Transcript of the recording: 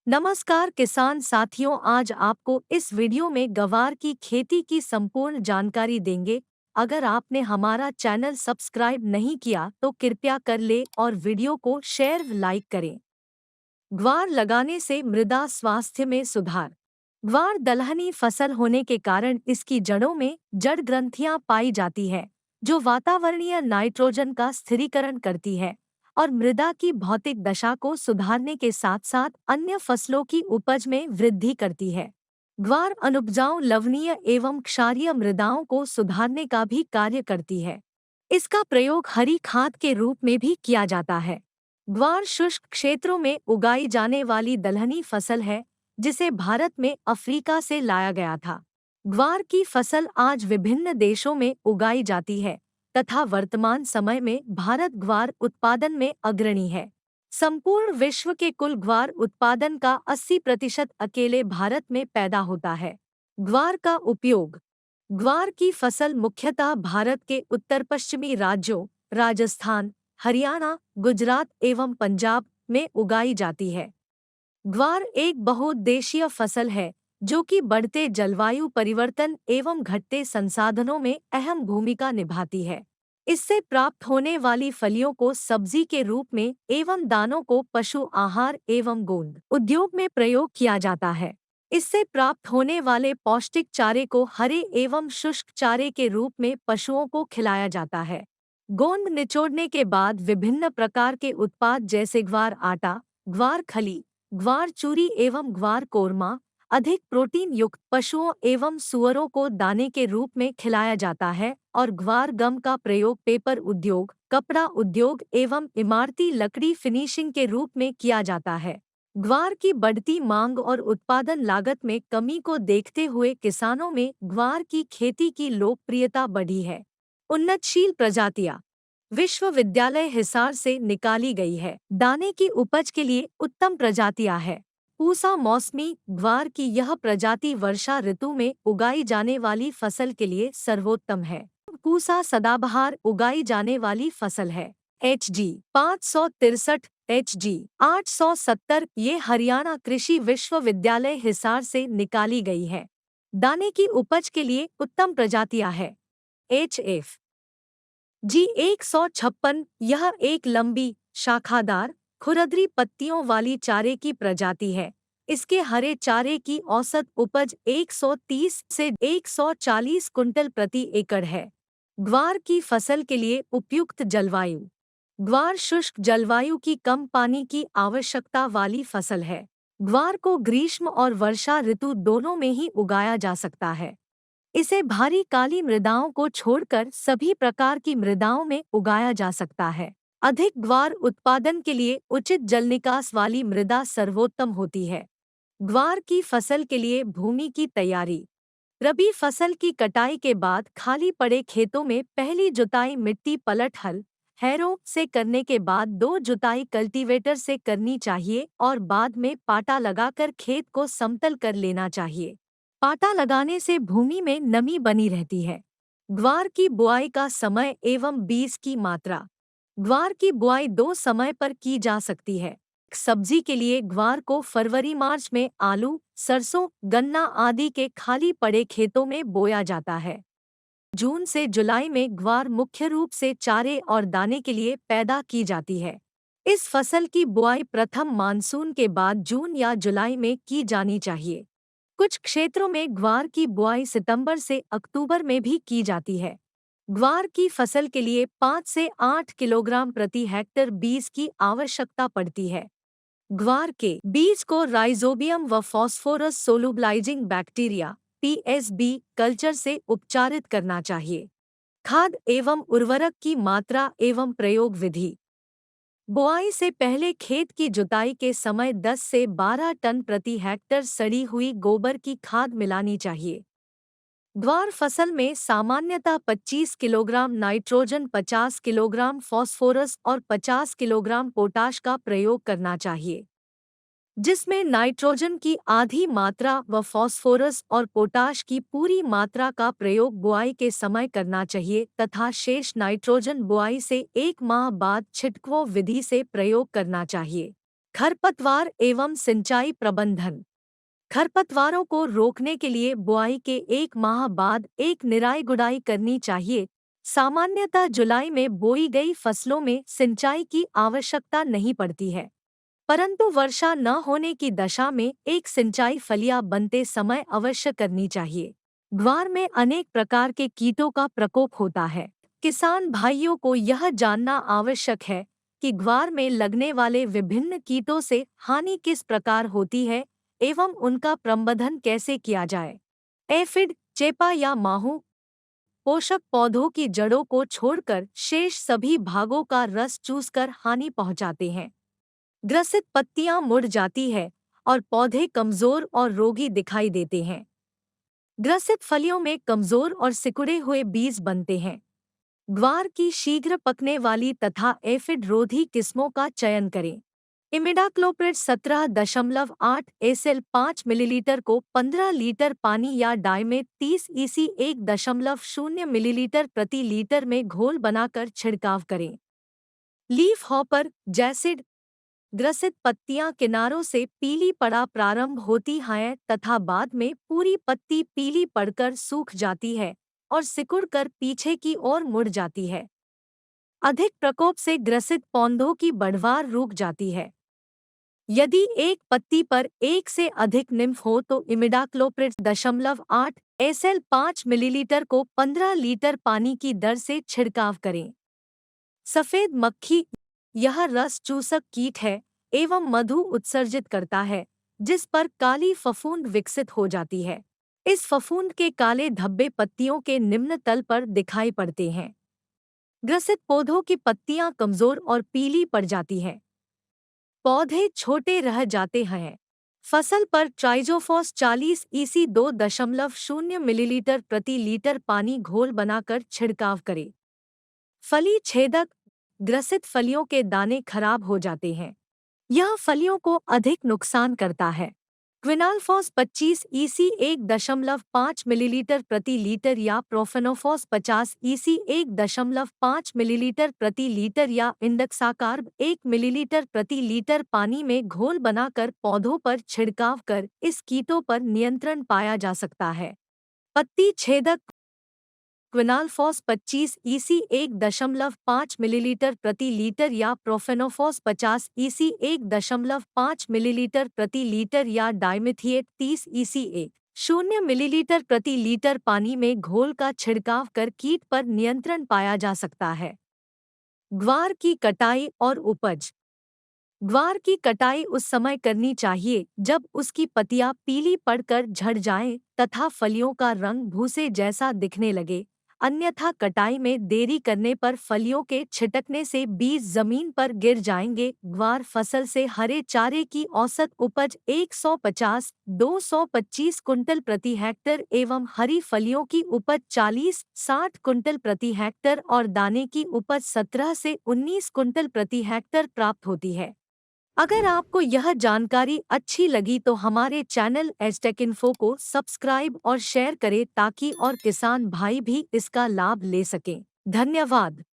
नमस्कार किसान साथियों, आज आपको इस वीडियो में गवार की खेती की संपूर्ण जानकारी देंगे। अगर आपने हमारा चैनल सब्सक्राइब नहीं किया तो कृपया कर ले और वीडियो को शेयर लाइक करें। ग्वार लगाने से मृदा स्वास्थ्य में सुधार। ग्वार दलहनी फसल होने के कारण इसकी जड़ों में जड़ ग्रंथियां पाई जाती है, जो वातावरणीय नाइट्रोजन का स्थिरीकरण करती है और मृदा की भौतिक दशा को सुधारने के साथ साथ अन्य फसलों की उपज में वृद्धि करती है। ग्वार अनुपजाऊ लवणीय एवं क्षारीय मृदाओं को सुधारने का भी कार्य करती है। इसका प्रयोग हरी खाद के रूप में भी किया जाता है। ग्वार शुष्क क्षेत्रों में उगाई जाने वाली दलहनी फसल है, जिसे भारत में अफ्रीका से लाया गया था। ग्वार की फसल आज विभिन्न देशों में उगाई जाती है तथा वर्तमान समय में भारत ग्वार उत्पादन में अग्रणी है। संपूर्ण विश्व के कुल ग्वार उत्पादन का 80% अकेले भारत में पैदा होता है। ग्वार का उपयोग। ग्वार की फसल मुख्यतः भारत के उत्तर पश्चिमी राज्यों राजस्थान, हरियाणा, गुजरात एवं पंजाब में उगाई जाती है। ग्वार एक बहुउद्देशीय फसल है जो कि बढ़ते जलवायु परिवर्तन एवं घटते संसाधनों में अहम भूमिका निभाती है। इससे प्राप्त होने वाली फलियों को सब्जी के रूप में एवं दानों को पशु आहार एवं गोंद उद्योग में प्रयोग किया जाता है। इससे प्राप्त होने वाले पौष्टिक चारे को हरे एवं शुष्क चारे के रूप में पशुओं को खिलाया जाता है। गोंद निचोड़ने के बाद विभिन्न प्रकार के उत्पाद जैसे ग्वार आटा, ग्वार खली, ग्वार चूरी एवं ग्वार कोरमा अधिक प्रोटीन युक्त पशुओं एवं सुअरों को दाने के रूप में खिलाया जाता है और ग्वार गम का प्रयोग पेपर उद्योग, कपड़ा उद्योग एवं इमारती लकड़ी फिनिशिंग के रूप में किया जाता है। ग्वार की बढ़ती मांग और उत्पादन लागत में कमी को देखते हुए किसानों में ग्वार की खेती की लोकप्रियता बढ़ी है। उन्नतशील प्रजातियां विश्वविद्यालय हिसार से निकाली गई है। दाने की उपज के लिए उत्तम प्रजातियां है। पूसा मौसमी ग्वार की यह प्रजाति वर्षा ऋतु में उगाई जाने वाली फसल के लिए सर्वोत्तम है। पूसा सदाबहार उगाई जाने वाली फसल है। HG 563, HG 870 ये हरियाणा कृषि विश्वविद्यालय हिसार से निकाली गई है। दाने की उपज के लिए उत्तम प्रजातियां है। HF G 156 यह एक लंबी, शाखादार, खुरदरी पत्तियों वाली चारे की प्रजाति है। इसके हरे चारे की औसत उपज 130 से 140 कुंटल प्रति एकड़ है। ग्वार की फसल के लिए उपयुक्त जलवायु। ग्वार शुष्क जलवायु की कम पानी की आवश्यकता वाली फसल है। ग्वार को ग्रीष्म और वर्षा ऋतु दोनों में ही उगाया जा सकता है। इसे भारी काली मृदाओं को छोड़कर सभी प्रकार की मृदाओं में उगाया जा सकता है। अधिक ग्वार उत्पादन के लिए उचित जल निकास वाली मृदा सर्वोत्तम होती है। ग्वार की फसल के लिए भूमि की तैयारी। रबी फसल की कटाई के बाद खाली पड़े खेतों में पहली जुताई मिट्टी पलट हल, हैरो से करने के बाद 2 जुताई कल्टीवेटर से करनी चाहिए और बाद में पाटा लगाकर खेत को समतल कर लेना चाहिए। पाटा लगाने से भूमि में नमी बनी रहती है। ग्वार की बुआई का समय एवं बीज की मात्रा। ग्वार की बुआई 2 समय पर की जा सकती है। सब्जी के लिए ग्वार को फरवरी-मार्च में आलू, सरसों, गन्ना आदि के खाली पड़े खेतों में बोया जाता है। जून से जुलाई में ग्वार मुख्य रूप से चारे और दाने के लिए पैदा की जाती है। इस फसल की बुआई प्रथम मानसून के बाद जून या जुलाई में की जानी चाहिए। कुछ क्षेत्रों में ग्वार की बुआई सितंबर से अक्टूबर में भी की जाती है। ग्वार की फसल के लिए 5 से 8 किलोग्राम प्रति हेक्टेयर बीज की आवश्यकता पड़ती है। ग्वार के बीज को राइजोबियम व phosphorus solubilising bacteria (PSB) culture से उपचारित करना चाहिए। खाद एवं उर्वरक की मात्रा एवं प्रयोग विधि। बुआई से पहले खेत की जुताई के समय 10 से 12 टन प्रति हेक्टेयर सड़ी हुई गोबर की खाद मिलानी चाहिए। ग्वार फसल में सामान्यतः 25 किलोग्राम नाइट्रोजन, 50 किलोग्राम फॉस्फोरस और 50 किलोग्राम पोटाश का प्रयोग करना चाहिए, जिसमें नाइट्रोजन की आधी मात्रा व फॉस्फोरस और पोटाश की पूरी मात्रा का प्रयोग बुआई के समय करना चाहिए तथा शेष नाइट्रोजन बुआई से 1 माह बाद छिटकू विधि से प्रयोग करना चाहिए। खरपतवार एवं सिंचाई प्रबंधन। खरपतवारों को रोकने के लिए बुआई के 1 माह बाद एक निराई गुड़ाई करनी चाहिए। सामान्यतः जुलाई में बोई गई फसलों में सिंचाई की आवश्यकता नहीं पड़ती है, परंतु वर्षा न होने की दशा में एक सिंचाई फलियां बनते समय अवश्य करनी चाहिए। ग्वार में अनेक प्रकार के कीटों का प्रकोप होता है। किसान भाइयों को यह जानना आवश्यक है कि ग्वार में लगने वाले विभिन्न कीटों से हानि किस प्रकार होती है एवं उनका प्रबंधन कैसे किया जाए। एफिड, चेपा या माहू पोषक पौधों की जड़ों को छोड़कर शेष सभी भागों का रस चूसकर हानि पहुंचाते हैं। ग्रसित पत्तियां मुड़ जाती है और पौधे कमजोर और रोगी दिखाई देते हैं। ग्रसित फलियों में कमजोर और सिकुड़े हुए बीज बनते हैं। ग्वार की शीघ्र पकने वाली तथा एफिड रोधी किस्मों का चयन करें। इमिडाक्लोप्रिड 17.8 एसएल 5 मिलीलीटर को 15 लीटर पानी या डाइमेट 30 ईसी 1.0 मिलीलीटर प्रति लीटर में घोल बनाकर छिड़काव करें। Leaf hopper jassid. ग्रसित पत्तियां किनारों से पीली पड़ा प्रारंभ होती हैं तथा बाद में पूरी पत्ती पीली पड़कर सूख जाती है और सिकुड़कर पीछे की ओर मुड़ जाती है। अधिक प्रकोप से ग्रसित पौधों की बढ़वार रुक जाती है। यदि एक पत्ती पर एक से अधिक निम्फ हो तो इमिडाक्लोप्रिड 0.8 एसएल 5 मिलीलीटर को 15 लीटर पानी की दर से छिड़काव करें। सफेद मक्खी। यह रस चूसक कीट है एवं मधु उत्सर्जित करता है, जिस पर काली फफूंद विकसित हो जाती है। इस फफूंद के काले धब्बे पत्तियों के निम्न तल पर दिखाई पड़ते हैं। ग्रसित पौधों की पत्तियां कमजोर और पीली पड़ जाती है। पौधे छोटे रह जाते हैं। फसल पर ट्राइजोफॉस 40 ईसी 2.0 मिलीलीटर प्रति लीटर पानी घोल बनाकर छिड़काव करें। फली छेदक। ग्रसित फलियों के दाने खराब हो जाते हैं। यह फलियों को अधिक नुकसान करता है। क्विनालफॉस 25 ईसी 1.5 मिलीलीटर प्रति लीटर या प्रोफेनोफॉस 50 ईसी 1.5 मिलीलीटर प्रति लीटर या इंडक्साकार्ब 1 मिलीलीटर प्रति लीटर पानी में घोल बनाकर पौधों पर छिड़काव कर इस कीटों पर नियंत्रण पाया जा सकता है। पत्ती छेदक। क्विनालफॉस 25 ईसी 1.5 मिलीलीटर प्रति लीटर या प्रोफेनोफॉस 50 ईसी 1.5 मिलीलीटर प्रति लीटर या डाइमिथिएट 30 ईसी 1.0 मिलीलीटर प्रति लीटर पानी में घोल का छिड़काव कर कीट पर नियंत्रण पाया जा सकता है। ग्वार की कटाई और उपज। ग्वार की कटाई उस समय करनी चाहिए जब उसकी पत्तियां पीली पड़कर झड़ जाएं तथा फलियों का रंग भूसे जैसा दिखने लगे, अन्यथा कटाई में देरी करने पर फलियों के छिटकने से बीज जमीन पर गिर जाएंगे। ग्वार फसल से हरे चारे की औसत उपज 150-225 कुंटल प्रति हेक्टर एवं हरी फलियों की उपज 40-60 कुंटल प्रति हेक्टर और दाने की उपज 17 से 19 कुंटल प्रति हेक्टर प्राप्त होती है। अगर आपको यह जानकारी अच्छी लगी तो हमारे चैनल एजटेक इन्फो को सब्सक्राइब और शेयर करें ताकि और किसान भाई भी इसका लाभ ले सकें। धन्यवाद।